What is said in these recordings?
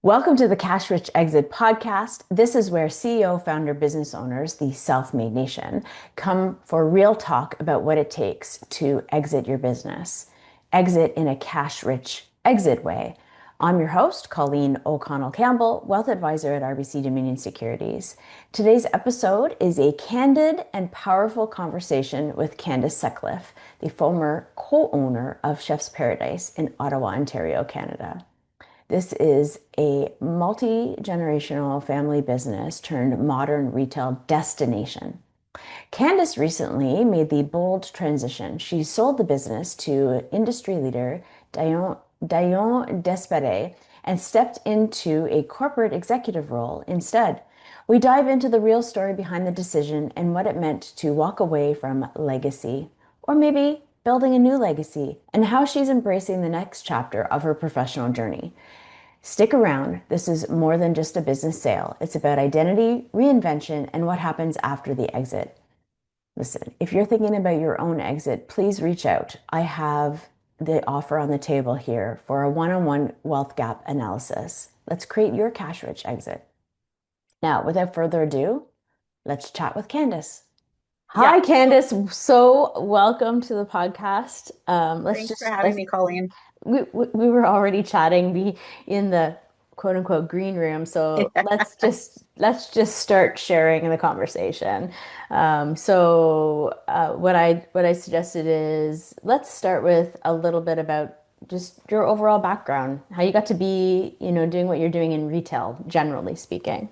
Welcome to the Cash Rich Exit podcast. This is where CEO, founder, business owners, the self-made nation, come for real talk about what it takes to exit your business. Exit in a cash rich exit way. I'm your host, Colleen O'Connell-Campbell, wealth advisor at RBC Dominion Securities. Today's episode is a candid and powerful conversation with Candace Sutcliffe, the former co-owner of Chef's Paradise in Ottawa, Ontario, Canada. This is a multi-generational family business turned modern retail destination. Candace recently made the bold transition. She sold the business to industry leader Doyon Després and stepped into a corporate executive role instead. We dive into the real story behind the decision and what it meant to walk away from legacy, or maybe building a new legacy, and how she's embracing the next chapter of her professional journey. Stick around. This is more than just a business sale. It's about identity, reinvention, and what happens after the exit. Listen, if you're thinking about your own exit, please reach out. I have the offer on the table here for a one-on-one wealth gap analysis. Let's create your cash-rich exit. Now, without further ado, let's chat with Candace. Hi, Candace. So welcome to the podcast. Thanks for having me, Colleen. We were already chatting in the quote unquote green room, so let's just start sharing the conversation. What I suggested is let's start with a little bit about just your overall background, how you got to be, doing what you're doing in retail, generally speaking.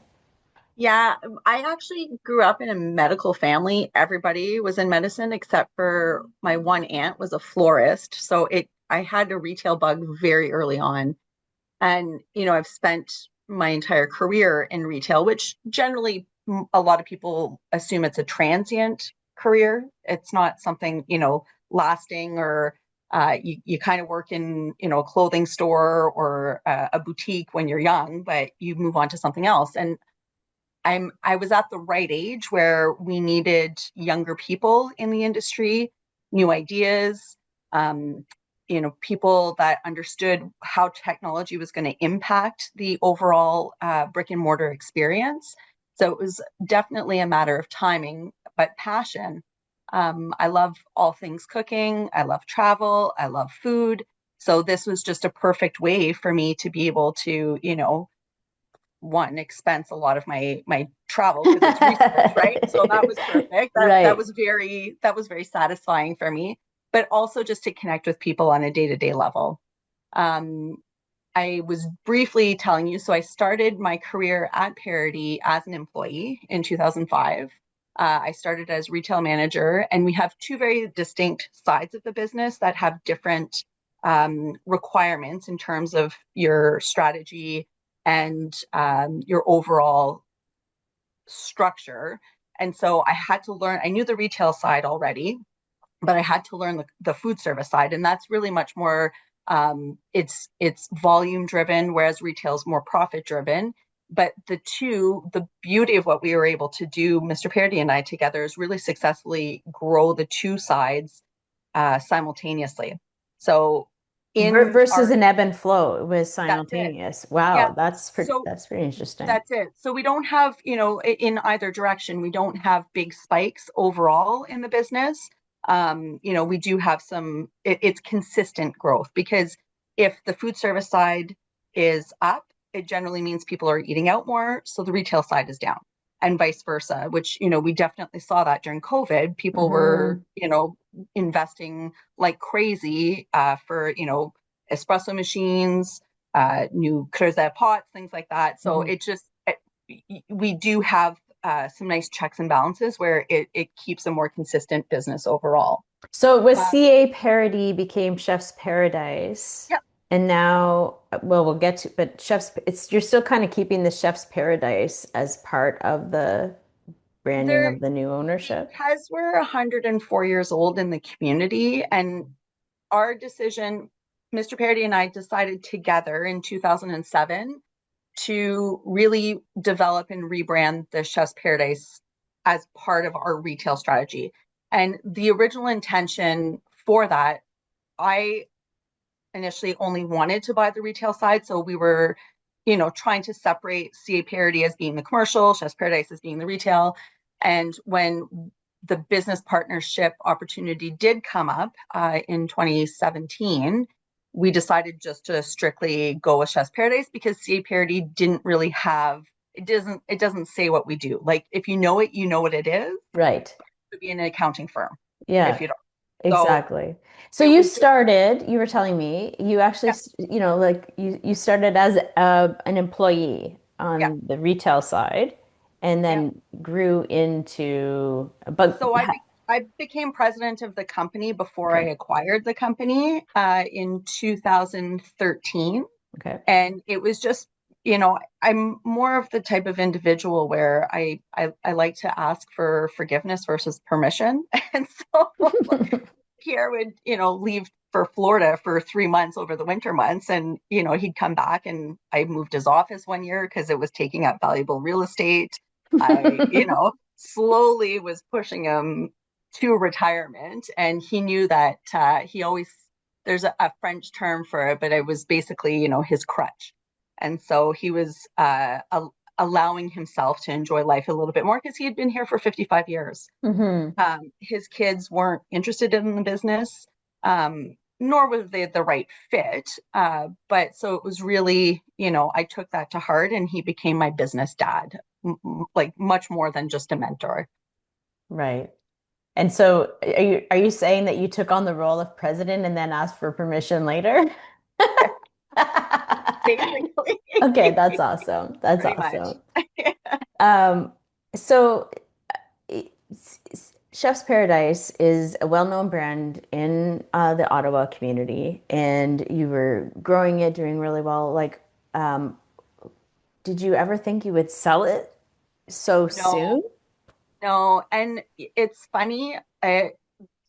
Yeah, I actually grew up in a medical family. Everybody was in medicine except for my one aunt was a florist. I had a retail bug very early on. And, I've spent my entire career in retail, which generally a lot of people assume it's a transient career. It's not something, lasting or you kind of work in, a clothing store or a boutique when you're young, but you move on to something else. And I was at the right age where we needed younger people in the industry, new ideas, people that understood how technology was going to impact the overall brick and mortar experience. So it was definitely a matter of timing, but passion. I love all things cooking. I love travel. I love food. So this was just a perfect way for me to be able to, one, expense a lot of my travel because it's research, right? So that was perfect. That Right. was very satisfying for me, but also just to connect with people on a day-to-day level. Um, I was briefly telling you, so I started my career at Parity as an employee in 2005. I started as retail manager, and we have two very distinct sides of the business that have different requirements in terms of your strategy and your overall structure. And so I had to learn, I knew the retail side already, but I had to learn the food service side. And that's really much more, it's volume driven, whereas retail is more profit driven. But the beauty of what we were able to do, Mr. Parody and I together, is really successfully grow the two sides simultaneously. So in Versus our, an ebb and flow, it was that's it. simultaneous. Yeah. Wow, that's So pretty interesting. that's it. So we don't have, in either direction, we don't have big spikes overall in the business. We do have it's consistent growth because if the food service side is up, it generally means people are eating out more. So the retail side is down and vice versa, which, we definitely saw that during COVID. People were, Hmm. investing like crazy for, espresso machines, new creuset pots, things like that. So Hmm. it just, we do have some nice checks and balances where it keeps a more consistent business overall. So it was Uh, CA Parody became Chef's Paradise. yeah, And now, well, we'll get to, but you're still kind of keeping the Chef's Paradise as part of the branding there, of the new ownership. because we're 104 years old in the community and our decision, Mr. Parody and I decided together in 2007 to really develop and rebrand the Chef's Paradise as part of our retail strategy. And the original intention for that, I initially only wanted to buy the retail side. So we were trying to separate CA Parody as being the commercial, Chef's Paradise as being the retail. And when the business partnership opportunity did come up in 2017, we decided just to strictly go with Chef's Paradise because CA Parody didn't really have, it doesn't say what we do. Like if you know it, you know what it is. Right. It would be an accounting firm Yeah, if you don't. So exactly. So it you was just, started, you were telling me, you actually, yeah, like you started as an employee yeah, on the retail side and yeah. then grew into, but, So I became president of the company before I okay, acquired the company in 2013. okay. And it was just, I'm more of the type of individual where I like to ask for forgiveness versus permission. And so Pierre would, leave for Florida for 3 months over the winter months. And, he'd come back and I moved his office one year because it was taking up valuable real estate. I, slowly was pushing him to retirement. And he knew that he always, there's a French term for it, but it was basically, his crutch. And so he was allowing himself to enjoy life a little bit more because he had been here for 55 years. Hmm. His kids weren't interested in the business, nor was they the right fit. But so it was really, I took that to heart and he became my business dad, like much more than just a mentor. Right. And so are you saying that you took on the role of president and then asked for permission later? Basically, Okay, that's awesome. That's pretty much. awesome. Um, so Chef's Paradise is a well-known brand in the Ottawa community, and you were growing it, doing really well. Like, um, did you ever think you would sell it so No, soon? no. And it's funny,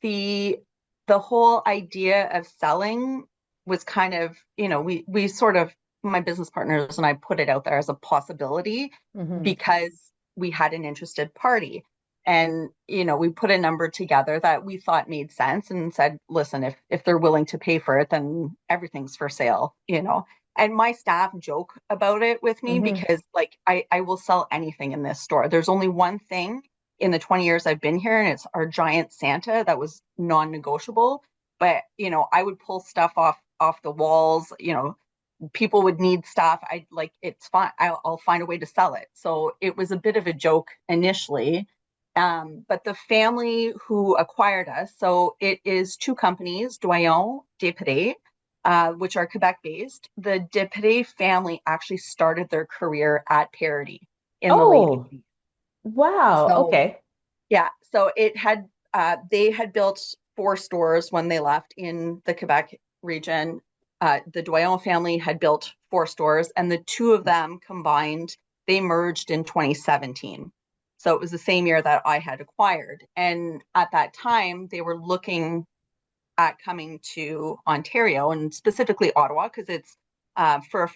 the the whole idea of selling was kind of, we sort of, my business partners and I put it out there as a possibility Hmm. because we had an interested party. And, we put a number together that we thought made sense and said, listen, if they're willing to pay for it, then everything's for sale. And my staff joke about it with me Hmm. because like I will sell anything in this store. There's only one thing in the 20 years I've been here, and it's our giant Santa that was non-negotiable. But I would pull stuff off the walls. People would need stuff. I like it's fine. I'll find a way to sell it. So it was a bit of a joke initially. But the family who acquired us, so it is two companies, Doyon Després, which are Quebec-based. The Després family actually started their career at Parody in the late Oh, 80s. wow. So Okay. yeah, so they had built four stores when they left in the Quebec region. The Doyon family had built four stores, and the two of them combined, they merged in 2017. So it was the same year that I had acquired. And at that time, they were looking at coming to Ontario and specifically Ottawa because it's for a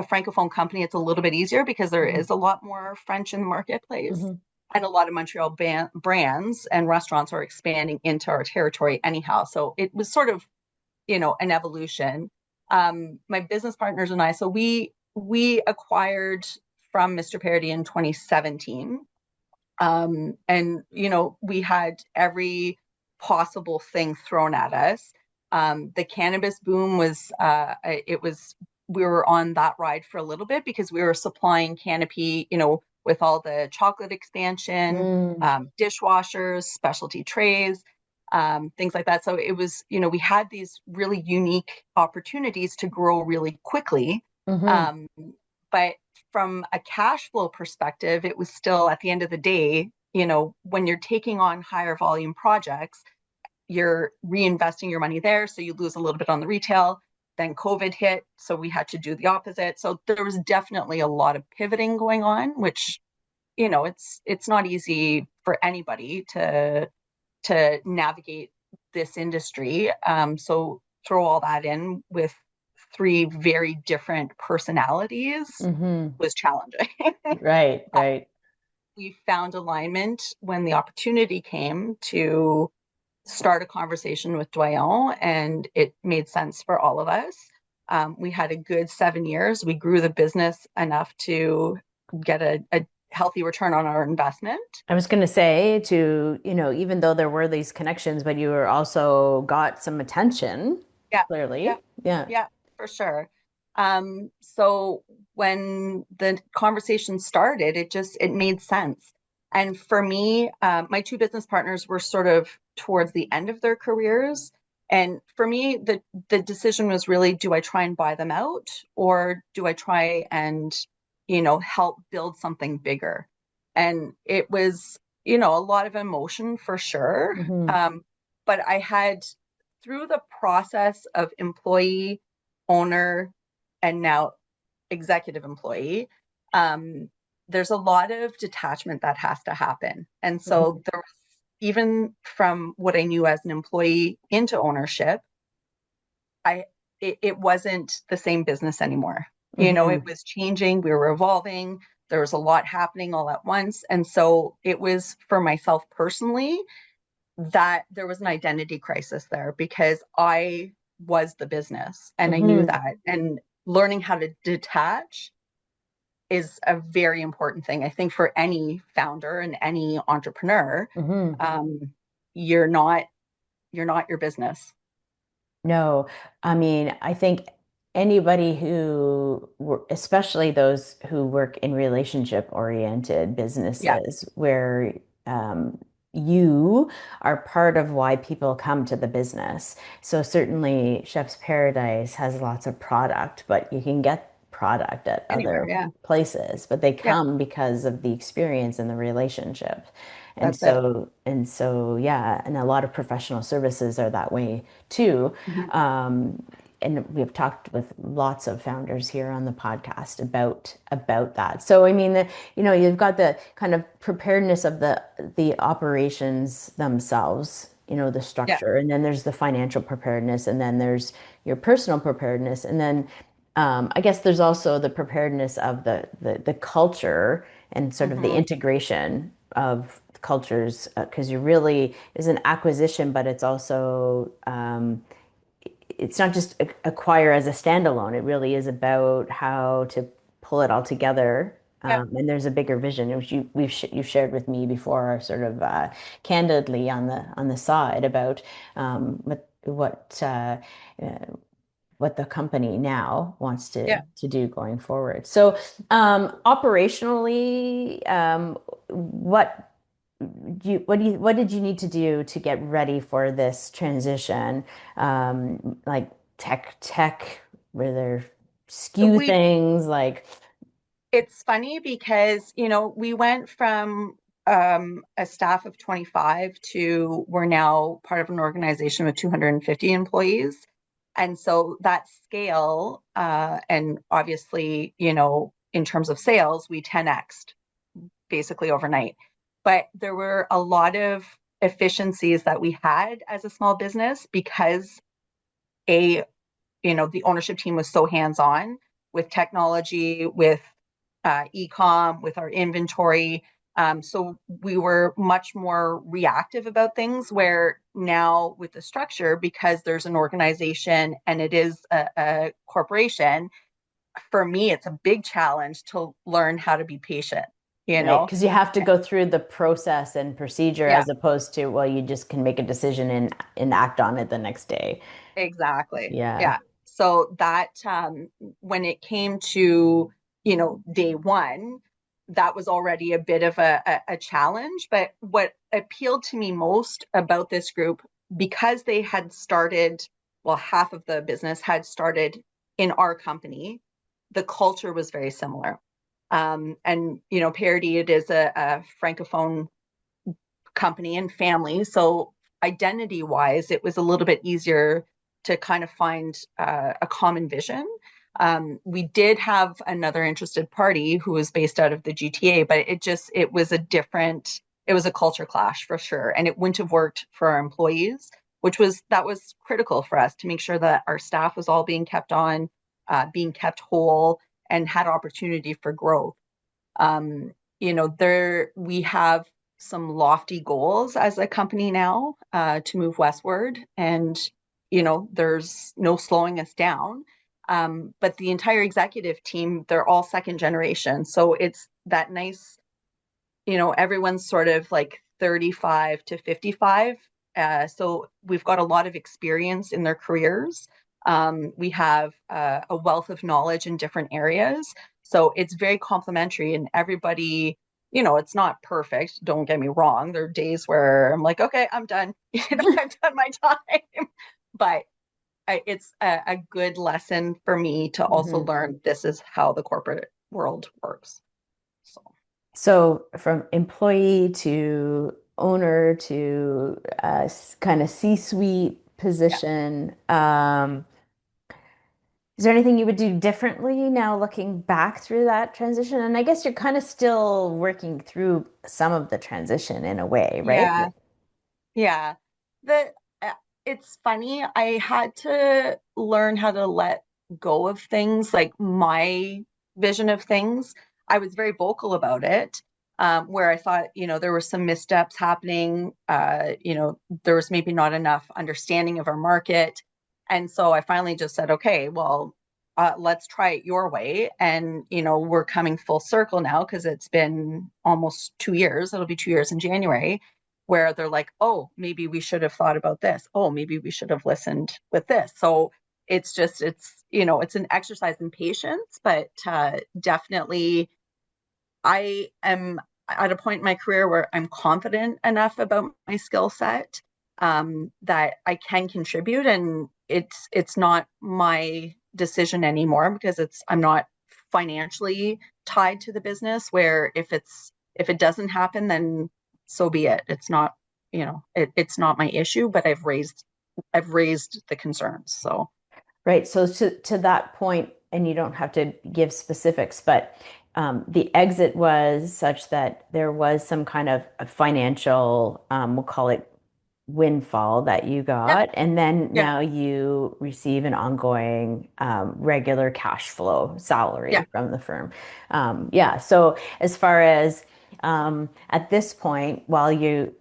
francophone company, it's a little bit easier because there Hmm. is a lot more French in the marketplace, Hmm. and a lot of Montreal brands and restaurants are expanding into our territory anyhow. So it was sort of an evolution. My business partners and I, so we acquired from Mr. Parody in 2017. And we had every possible thing thrown at us. The cannabis boom was we were on that ride for a little bit because we were supplying Canopy, with all the chocolate expansion, Mm. dishwashers, specialty trays, things like that. So it was, we had these really unique opportunities to grow really quickly. Hmm. Um, but from a cash flow perspective, it was still at the end of the day, when you're taking on higher volume projects, you're reinvesting your money there. So you lose a little bit on the retail. Then COVID hit. So we had to do the opposite. So there was definitely a lot of pivoting going on, which, it's not easy for anybody to navigate this industry. So throw all that in with three very different personalities Hmm. was challenging. Right, right. We found alignment when the opportunity came to start a conversation with Doyon, and it made sense for all of us. We had a good 7 years. We grew the business enough to get a healthy return on our investment. I was going to say to, even though there were these connections, but you were also got some attention, Yeah, yeah, clearly. Yeah. yeah, for sure. So when the conversation started, it made sense. And for me, my two business partners were sort of towards the end of their careers. And for me, the decision was really, do I try and buy them out, or do I try and, help build something bigger? And it was, a lot of emotion for sure. Hmm. But I had, through the process of employee, owner, and now executive employee, there's a lot of detachment that has to happen. And so there was, even from what I knew as an employee into ownership, I it wasn't the same business anymore. Hmm. It was changing, we were evolving, there was a lot happening all at once. And so it was, for myself personally, that there was an identity crisis there, because I was the business and I knew Hmm. that. And learning how to detach is a very important thing, I think, for any founder and any entrepreneur. Hmm. Um, you're not your business. No, I mean, I think anybody especially those who work in relationship-oriented Yeah. businesses, where you are part of why people come to the business. So certainly Chef's Paradise has lots of product, but you can get product at Anywhere. other Yeah. places, but they Yeah. come because of the experience and the relationship. And That's it. yeah, and a lot of professional services are that way too. Mhm. Um, and we've talked with lots of founders here on the podcast about that. So I mean, you've got the kind of preparedness of the operations themselves, the Yeah. structure, and then there's the financial preparedness, and then there's your personal preparedness, and then I guess there's also the preparedness of the culture and sort of the Hmm. integration of cultures, because you really is an acquisition, but it's also it's not just acquire as a standalone. It really is about how to pull it all together. Yeah. And there's a bigger vision, which you've shared with me before, sort of candidly on the side about what the company now wants Yeah. to do going forward. So, operationally, what did you need to do to get ready for this transition? Like tech, were there skew We things like, It's funny because, we went from a staff of 25 to, we're now part of an organization with 250 employees. And so that scale, and obviously, in terms of sales, we 10x'd basically overnight. But there were a lot of efficiencies that we had as a small business, because a the ownership team was so hands-on with technology, with e-com, with our inventory. So we were much more reactive about things, where now with the structure, because there's an organization and it is a corporation, for me, it's a big challenge to learn how to be patient, you right? know? Because you have to go through the process and procedure Yeah, as opposed to, well, you just can make a decision and act on it the next day. exactly. Yeah. Yeah. So that, when it came to, day one, that was already a bit of a challenge. But what appealed to me most about this group, because they had started, well, half of the business had started in our company, the culture was very similar. And, Parity, it is a francophone company and family. So identity wise, it was a little bit easier to kind of find a common vision. We did have another interested party who was based out of the GTA, but it was a culture clash for sure. And it wouldn't have worked for our employees, that was critical for us to make sure that our staff was all being kept on, being kept whole, and had opportunity for growth. There we have some lofty goals as a company now, to move westward, and there's no slowing us down. But the entire executive team, they're all second generation. So it's that nice, everyone's sort of like 35 to 55. So we've got a lot of experience in their careers. We have a wealth of knowledge in different areas. So it's very complementary, and everybody, it's not perfect. Don't get me wrong. There are days where I'm like, okay, I'm done. I've done my time. But it's a good lesson for me to also Mhm. learn this is how the corporate world works. So, So from employee to owner to kind of C-suite yeah. position, is there anything you would do differently now looking back through that transition? And I guess you're kind of still working through some of the transition in a way, right? Yeah. Yeah. The uh, it's funny. I had to learn how to let go of things, like my vision of things. I was very vocal about it, where I thought, there were some missteps happening. There was maybe not enough understanding of our market. And so I finally just said, okay, well, let's try it your way. And, we're coming full circle now because it's been almost 2 years. It'll be 2 years in January, where they're like, oh, maybe we should have thought about this. Oh, maybe we should have listened with this. So it's an exercise in patience, but definitely I am at a point in my career where I'm confident enough about my skill set, that I can contribute, and it's not my decision anymore because I'm not financially tied to the business. Where if it doesn't happen, then so be it. It's not it's not my issue, but I've raised the concerns. So Right. So to that point, and you don't have to give specifics, but the exit was such that there was some kind of a financial, we'll call it windfall that you yeah, got, and then yeah, now you receive an ongoing regular cash flow yeah, salary from the firm. Yeah. So as far as at this point, while you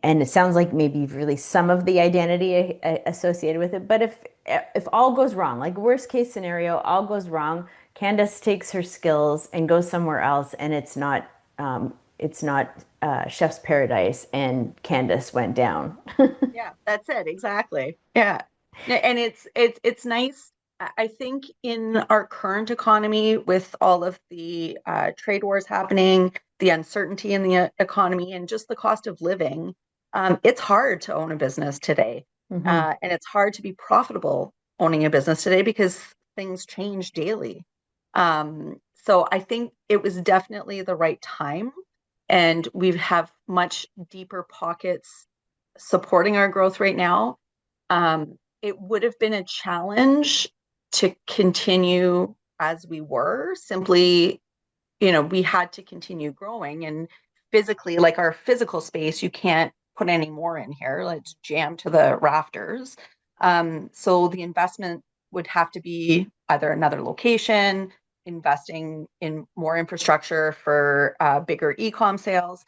and it sounds like maybe you've released some of the identity associated with it, but if all goes wrong, like worst case scenario, all goes wrong, Candace takes her skills and goes somewhere else, and it's not Chef's Paradise, and Candace went down. yeah, that's it. Exactly. Yeah. And it's nice. I think in our current economy, with all of the trade wars happening, the uncertainty in the economy, and just the cost of living, it's hard to own a business today. Hmm. And it's hard to be profitable owning a business today because things change daily. So I think it was definitely the right time, and we have much deeper pockets supporting our growth right now. It would have been a challenge to continue as we were. Simply, we had to continue growing, and physically, like our physical space, you can't put any more in here. Like, it's jammed to the rafters. So the investment would have to be either another location, investing in more infrastructure for bigger e-com sales.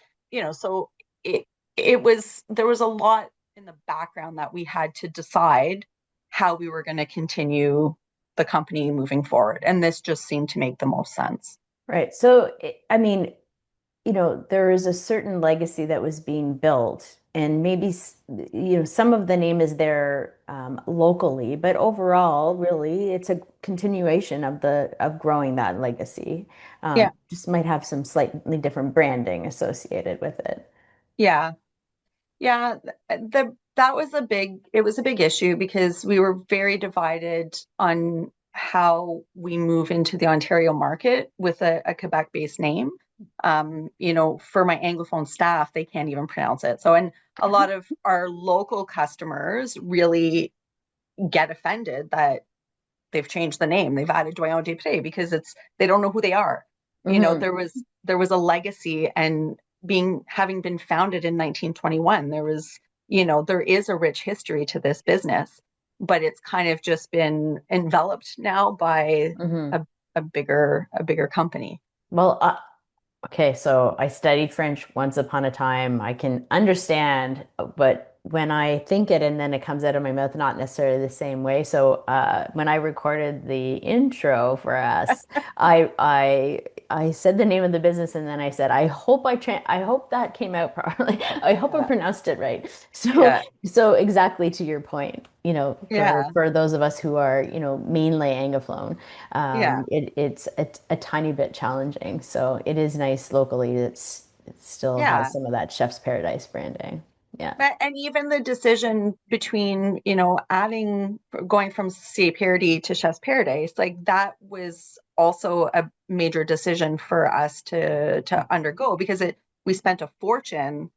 So it there was a lot in the background that we had to decide how we were going to continue the company moving forward, and this just seemed to make the most sense. Right. So, I mean, there is a certain legacy that was being built, and maybe, some of the name is there locally, but overall, really, it's a continuation of growing that legacy. Yeah. Just might have some slightly different branding associated with it. Yeah. Yeah, that was it was a big issue because we were very divided on how we move into the Ontario market with a Quebec-based name. For my Anglophone staff, they can't even pronounce it. So, and a lot of our local customers really get offended that they've changed the name. They've added Doyon Després because they don't know who they are. Hmm. There was a legacy, and having been founded in 1921, there is a rich history to this business, but it's kind of just been enveloped now by Hmm. a, a bigger company. Well, Okay, so I studied French once upon a time. I can understand, but when I think it and then it comes out of my mouth, not necessarily the same way. So when I recorded the intro for us, I said the name of the business and then I said, I hope that came out properly. I hope I Yeah. pronounced it right. So Yeah. so exactly to your point, Yeah. for those of us who are, mainly Anglophone. Yeah. It's a tiny bit challenging. So it is nice locally. It still has Yeah. some of that Chef's Paradise branding. Yeah. But, and even the decision between, going from CA Parody to Chef's Paradise, like that was also a major decision for us to undergo because we spent a fortune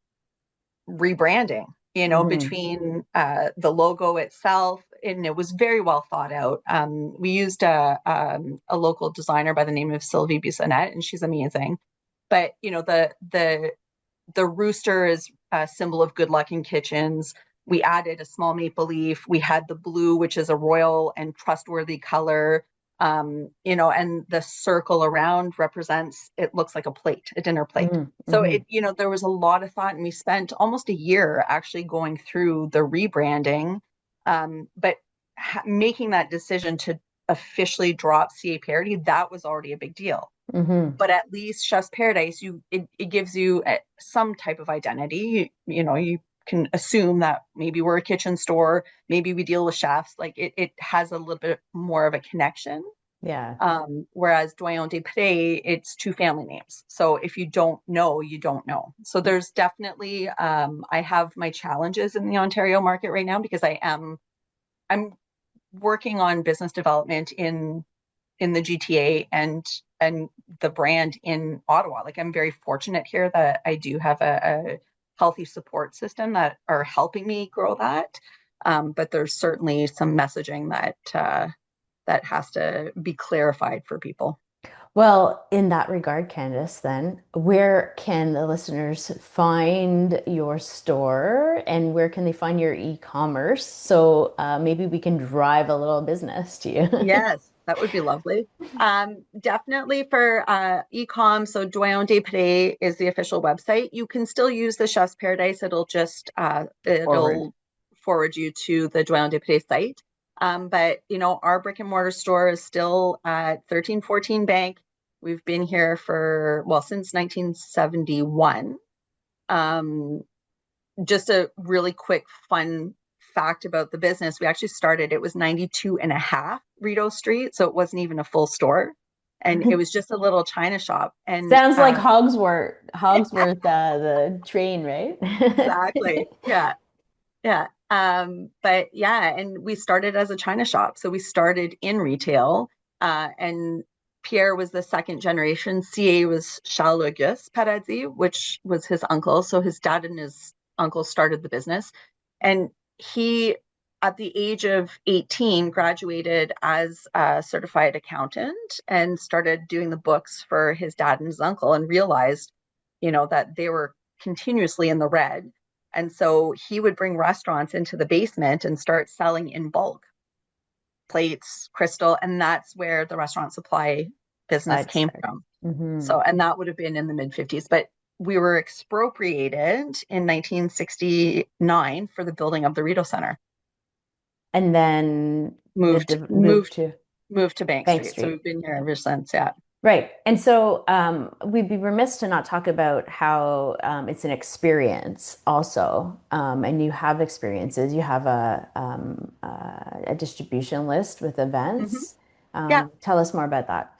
rebranding, Hmm. between the logo itself, and it was very well thought out. We used a local designer by the name of Sylvie Bissonnette, and she's amazing. But the rooster is a symbol of good luck in kitchens. We added a small maple leaf. We had the blue, which is a royal and trustworthy color. And the circle around represents, it looks like a plate, a dinner plate. Hmm. So Hmm. there was a lot of thought, and we spent almost a year actually going through the rebranding. But making that decision to officially drop CA Parody, that was already a big deal. Hmm. But at least Chef's Paradise, it gives you some type of identity. You can assume that maybe we're a kitchen store, maybe we deal with chefs. Like it has a little bit more of a connection. Yeah. Whereas Doyon Després, it's two family names. So if you don't know, you don't know. So there's definitely I have my challenges in the Ontario market right now because I'm working on business development in the GTA and the brand in Ottawa. Like I'm very fortunate here that I do have a healthy support system that are helping me grow that. But there's certainly some messaging that has to be clarified for people. Well, in that regard, Candace, then, where can the listeners find your store and where can they find your e-commerce? So maybe we can drive a little business to you. Yes, that would be lovely. Definitely for e-com. So Doyon Després is the official website. You can still use the Chef's Paradise. Forward. It'll forward you to the Doyon Després site. But our brick and mortar store is still at 1314 Bank. We've been here since 1971. Um, just a really quick, fun fact about the business. We actually started, it was 92 and a half Rideau Street. So it wasn't even a full store. And it was just a little China shop. And Sounds like Hogsworth, the train, right? exactly. Yeah. Yeah. But yeah, and we started as a China shop. So we started in retail. And Pierre was the second generation. CA was Charles Auguste Paradis, which was his uncle. So his dad and his uncle started the business. And he, at the age of 18, graduated as a certified accountant and started doing the books for his dad and his uncle and realized, that they were continuously in the red. And so he would bring restaurants into the basement and start selling in bulk plates, crystal, and that's where the restaurant supply business I'd came start. from. Hmm. So, and that would have been in the mid 50s, but we were expropriated in 1969 for the building of the Rideau Center. And then Moved, move moved, to moved to Bank Bank Street. So Street. we've been here ever since. Yeah. Right. And so we'd be remiss to not talk about how it's an experience also. And you have experiences. You have a distribution list with Mm-hmm. events. Yeah. Tell us more about that.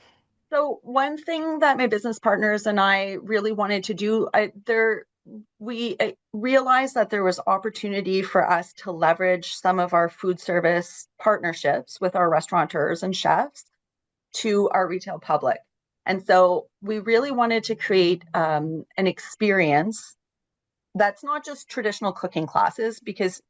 So one thing that my business partners and I really wanted to do, we realized that there was opportunity for us to leverage some of our food service partnerships with our restaurateurs and chefs to our retail public. And so we really wanted to create an experience that's not just traditional cooking classes because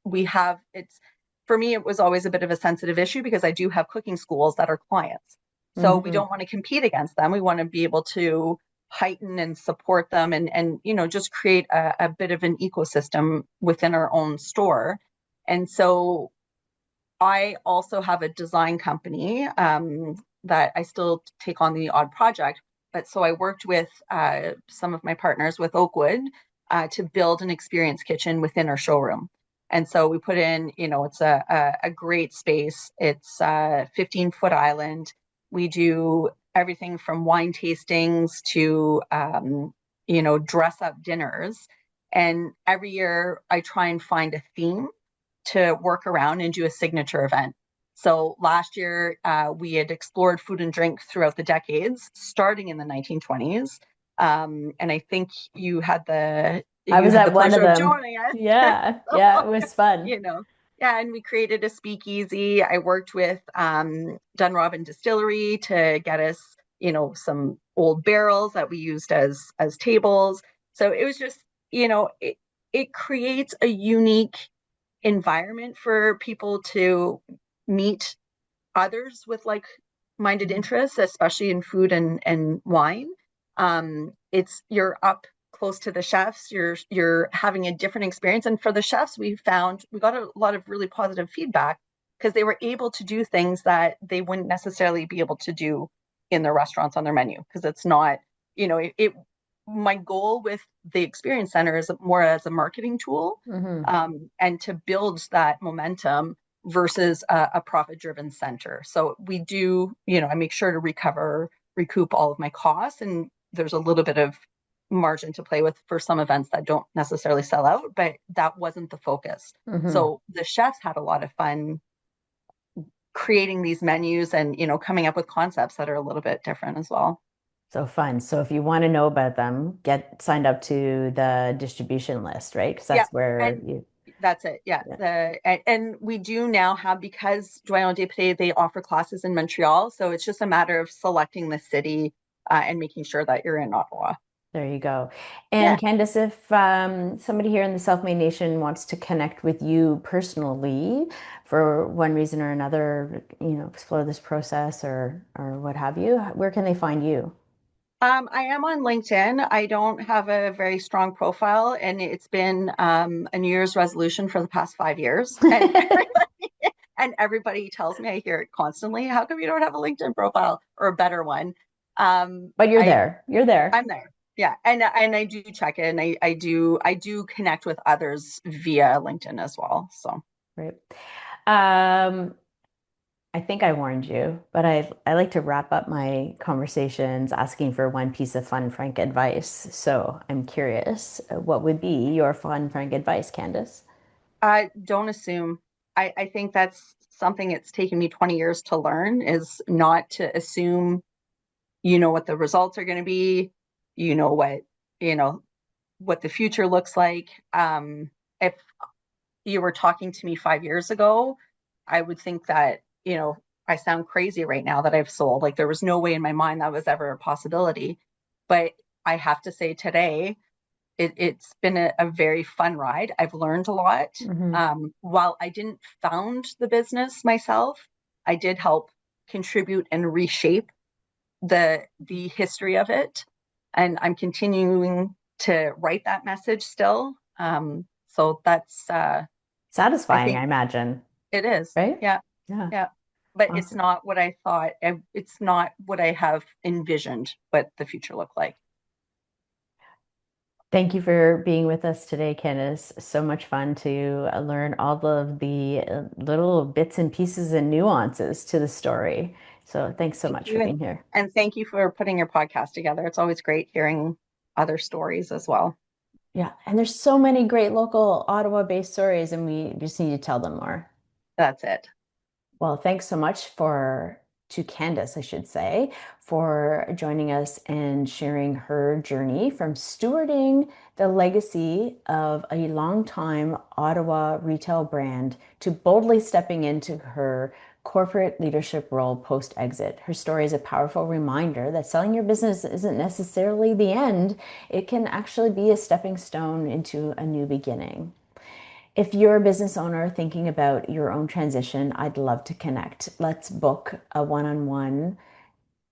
for me, it was always a bit of a sensitive issue because I do have cooking schools that are clients. So we Hmm. don't want to compete against them. We want to be able to heighten and support them and just create a bit of an ecosystem within our own store. And so I also have a design company that I still take on the odd project, but so I worked with some of my partners with Oakwood to build an experience kitchen within our showroom. And so we put in, it's a great space. It's a 15-foot island. We do everything from wine tastings to, dress up dinners. And every year I try and find a theme to work around and do a signature event. So last year, we had explored food and drink throughout the decades, starting in the 1920s. And I think I you was had at the one of pleasure of them. joining us. Yeah, So, yeah, it was fun. you know, yeah, and we created a speakeasy. I worked with Dunrobin Distillery to get us, some old barrels that we used as tables. So it was just, it creates a unique environment for people to meet others with like-minded interests, especially in food and wine. You're up close to the chefs. You're having a different experience, and for the chefs, we got a lot of really positive feedback because they were able to do things that they wouldn't necessarily be able to do in their restaurants on their menu because it's not, it my goal with the experience center is more as a marketing tool, Mm-hmm. and to build that momentum versus a profit driven center. So we do, I make sure to recoup all of my costs, and there's a little bit of margin to play with for some events that don't necessarily sell out, but that wasn't the focus. Mm-hmm. So the chefs had a lot of fun creating these menus and, coming up with concepts that are a little bit different as well. So fun. So if you want to know about them, get signed up to the distribution list, right? Because Yeah. that's where And you, that's it. Yeah. yeah. And we do now have, because Doyon Després, they offer classes in Montreal. So it's just a matter of selecting the city and making sure that you're in Ottawa. There you go. And Yeah. Candace, if somebody here in the Self-Made Nation wants to connect with you personally for one reason or another, explore this process or what have you, where can they find you? I am on LinkedIn. I don't have a very strong profile, and it's been a New Year's resolution for the past 5 years. And everybody tells me, I hear it constantly. How come you don't have a LinkedIn profile or a better one? But you're I there. You're there. I'm there. Yeah, and I do check it, and I do connect with others via LinkedIn as well. So Right. Um, I think I warned you, but I like to wrap up my conversations asking for one piece of fun, frank advice. So I'm curious, what would be your fun, frank advice, Candace? don't assume. I think that's something it's taken me 20 years to learn, is not to assume what the results are going to be, you know what you know what the future looks like. If you were talking to me 5 years ago, I would think that, I sound crazy right now that I've sold. Like there was no way in my mind that was ever a possibility. But I have to say today, it's been a very fun ride. I've learned a lot. Hmm. While I didn't found the business myself, I did help contribute and reshape the history of it. And I'm continuing to write that message still. So that's I Satisfying, think I imagine, it is. right? Yeah. Yeah. Yeah. But it's Awesome. not what I thought. It's not what I have envisioned what the future looked like. Thank you for being with us today, Candace. So much fun to learn all of the little bits and pieces and nuances to the story. So thanks so Thank much for you. being here. And thank you for putting your podcast together. It's always great hearing other stories as well. Yeah, and there's so many great local Ottawa-based stories, and we just need to tell them more. That's it. Well, thanks so much to Candace, I should say, for joining us and sharing her journey from stewarding the legacy of a longtime Ottawa retail brand to boldly stepping into her corporate leadership role post-exit. Her story is a powerful reminder that selling your business isn't necessarily the end. It can actually be a stepping stone into a new beginning. If you're a business owner thinking about your own transition, I'd love to connect. Let's book a one-on-one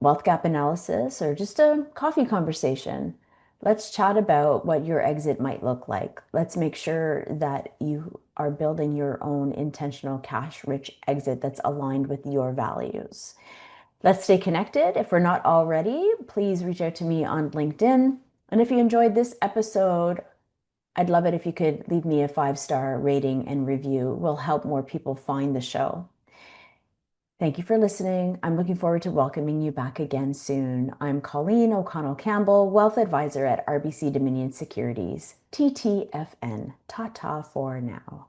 wealth gap analysis or just a coffee conversation. Let's chat about what your exit might look like. Let's make sure that you are building your own intentional cash rich exit that's aligned with your values. Let's stay connected. If we're not already, please reach out to me on LinkedIn. And if you enjoyed this episode, I'd love it if you could leave me a 5-star rating and review. It will help more people find the show. Thank you for listening. I'm looking forward to welcoming you back again soon. I'm Colleen O'Connell-Campbell, Wealth Advisor at RBC Dominion Securities, TTFN. Ta-ta for now.